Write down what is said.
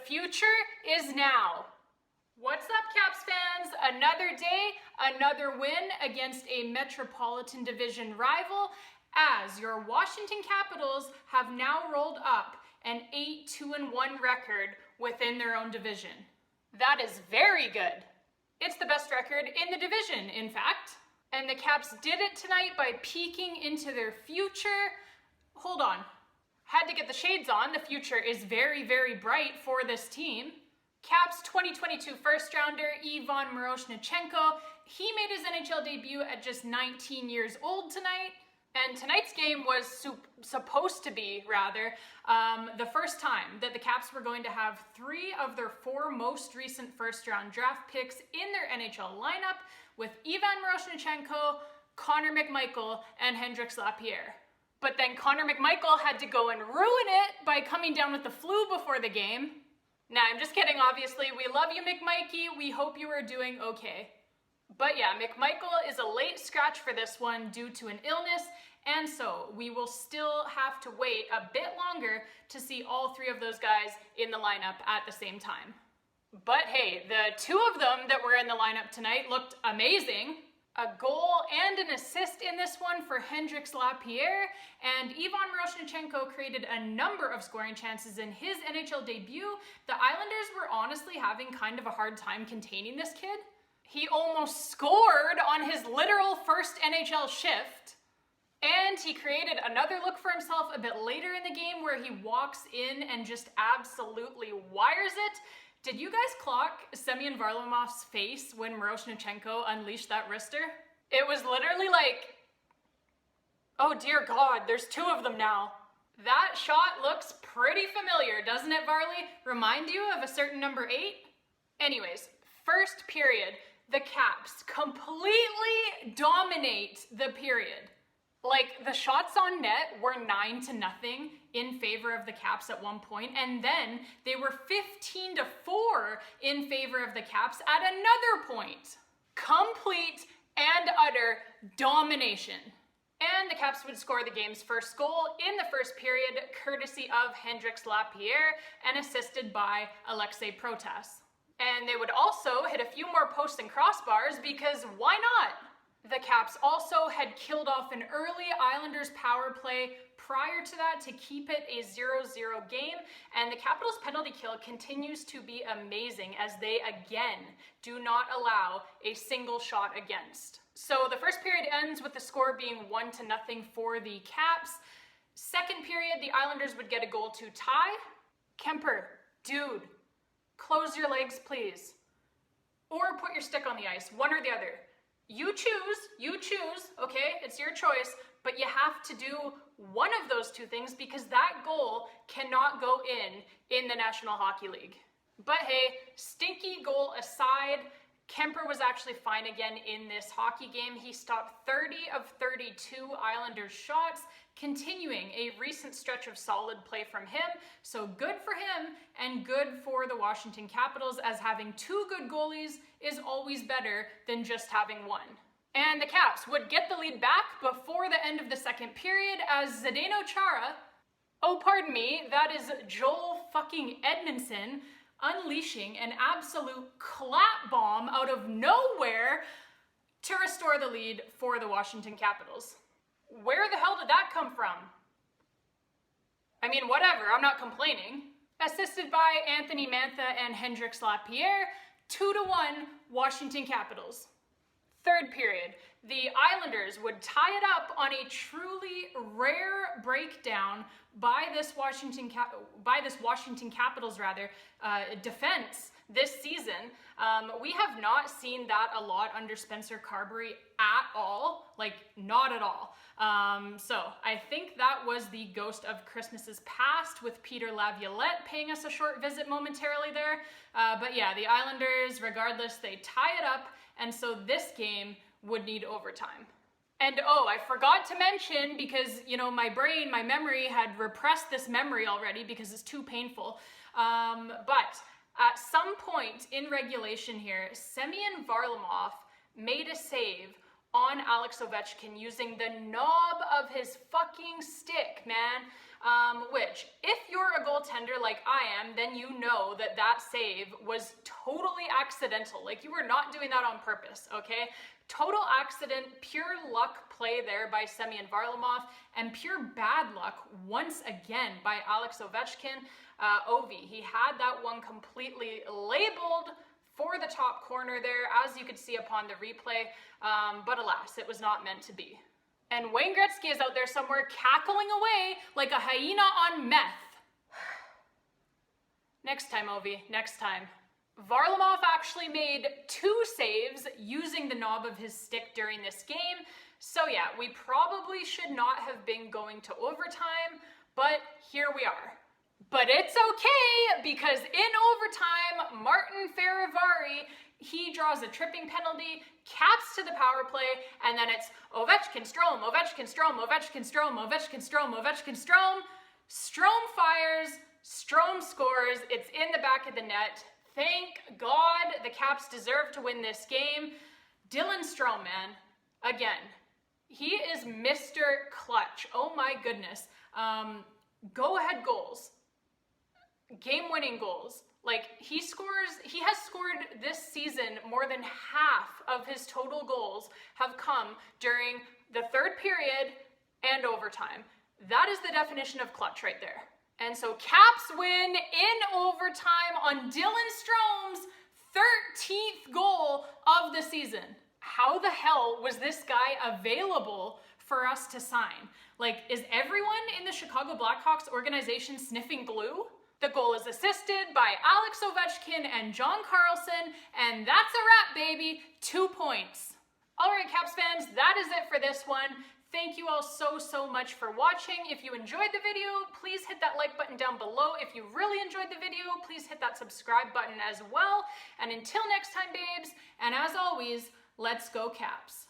future is now. What's up, Caps fans? Another day, another win against a Metropolitan Division rival, as your Washington Capitals have now rolled up an 8-2-1 record within their own division. That is very good. It's the best record in the division, in fact. And the Caps did it tonight by peeking into their future. Hold on. Had to get the shades on. The future is very, very bright for this team. Caps 2022 first rounder Ivan Miroshnichenko. He made his NHL debut at just 19 years old tonight. And tonight's game was supposed to be, the first time that the Caps were going to have 3 of their 4 most recent first-round draft picks in their NHL lineup with Ivan Miroshnichenko, Connor McMichael, and Hendrix Lapierre. But then Connor McMichael had to go and ruin it by coming down with the flu before the game. Nah, I'm just kidding, obviously. We love you, McMikey. We hope you are doing okay. But yeah, McMichael is a late scratch for this one due to an illness, and so we will still have to wait a bit longer to see all 3 of those guys in the lineup at the same time. But hey, the 2 of them that were in the lineup tonight looked amazing. A goal and an assist in this one for Hendrix Lapierre, and Ivan Miroshnichenko created a number of scoring chances in his NHL debut. The Islanders were honestly having kind of a hard time containing this kid. He almost scored on his literal first NHL shift. And he created another look for himself a bit later in the game where he walks in and just absolutely wires it. Did you guys clock Semyon Varlamov's face when Miroshnichenko unleashed that wrister? It was literally like, oh dear God, there's 2 of them now. That shot looks pretty familiar, doesn't it, Varley? Remind you of a certain number 8? Anyways, first period, the Caps completely dominate the period. Like, the shots on net were 9-0 in favor of the Caps at one point, and then they were 15-4 in favor of the Caps at another point. Complete and utter domination. And the Caps would score the game's first goal in the first period, courtesy of Hendrix Lapierre and assisted by Alexei Protas. And they would also hit a few more posts and crossbars because why not? The Caps also had killed off an early Islanders power play prior to that to keep it a 0-0 game, and the Capitals' penalty kill continues to be amazing as they again do not allow a single shot against. So the first period ends with the score being 1-0 for the Caps. Second period, the Islanders would get a goal to tie. Kemper, dude, close your legs, please. Or put your stick on the ice, one or the other. You choose, okay? It's your choice, but you have to do one of those 2 things because that goal cannot go in the National Hockey League. But hey, stinky goal aside, Kemper was actually fine again in this hockey game. He stopped 30 of 32 Islanders shots, continuing a recent stretch of solid play from him. So good for him and good for the Washington Capitals, as having 2 good goalies is always better than just having 1. And the Caps would get the lead back before the end of the second period as Zdeno Chara, oh pardon me, that is Joel fucking Edmundson, unleashing an absolute clap bomb out of nowhere to restore the lead for the Washington Capitals. Where the hell did that come from? I mean, whatever, I'm not complaining. Assisted by Anthony Mantha and Hendrix Lapierre, 2-1 Washington Capitals. Third period, the Islanders would tie it up on a truly rare breakdown by this Washington Capitals defense this season. We have not seen that a lot under Spencer Carberry at all, like not at all. So I think that was the ghost of Christmases past with Peter Laviolette paying us a short visit momentarily there. But yeah, the Islanders, regardless, they tie it up, and so this game would need overtime. And oh, I forgot to mention, because, you know, my memory had repressed this memory already because it's too painful. But at some point in regulation here, Semyon Varlamov made a save on Alex Ovechkin using the knob of his fucking stick, man. Which, if you're a goaltender like I am, then you know that that save was totally accidental. Like, you were not doing that on purpose, okay? Total accident, pure luck play there by Semyon Varlamov, and pure bad luck once again by Alex Ovechkin. Ovi, he had that one completely labeled for the top corner there, as you could see upon the replay, but alas, it was not meant to be. And Wayne Gretzky is out there somewhere cackling away like a hyena on meth. Next time, Ovi, next time. Varlamov actually made 2 saves using the knob of his stick during this game. So yeah, we probably should not have been going to overtime, but here we are. But it's okay, because in overtime, Martin Ferivari, he draws a tripping penalty, caps to the power play, and then it's Ovechkin, Strome, Ovechkin, Strome, Ovechkin, Strome, Ovechkin, Strome, Ovechkin, Strome. Strome fires, Strome scores, it's in the back of the net. Thank God the Caps deserve to win this game. Dylan Strome, man, again, he is Mr. Clutch. Oh my goodness. Go-ahead goals. Game-winning goals. Like, he has scored this season more than half of his total goals have come during the third period and overtime. That is the definition of clutch right there. And so Caps win in overtime on Dylan Strome's 13th goal of the season. How the hell was this guy available for us to sign? Like, is everyone in the Chicago Blackhawks organization sniffing glue? The goal is assisted by Alex Ovechkin and John Carlson, and that's a wrap, baby. 2 points. All right, Caps fans, that is it for this one. Thank you all so much for watching. If you enjoyed the video, please hit that like button down below. If you really enjoyed the video, please hit that subscribe button as well. And until next time, babes, and as always, let's go Caps.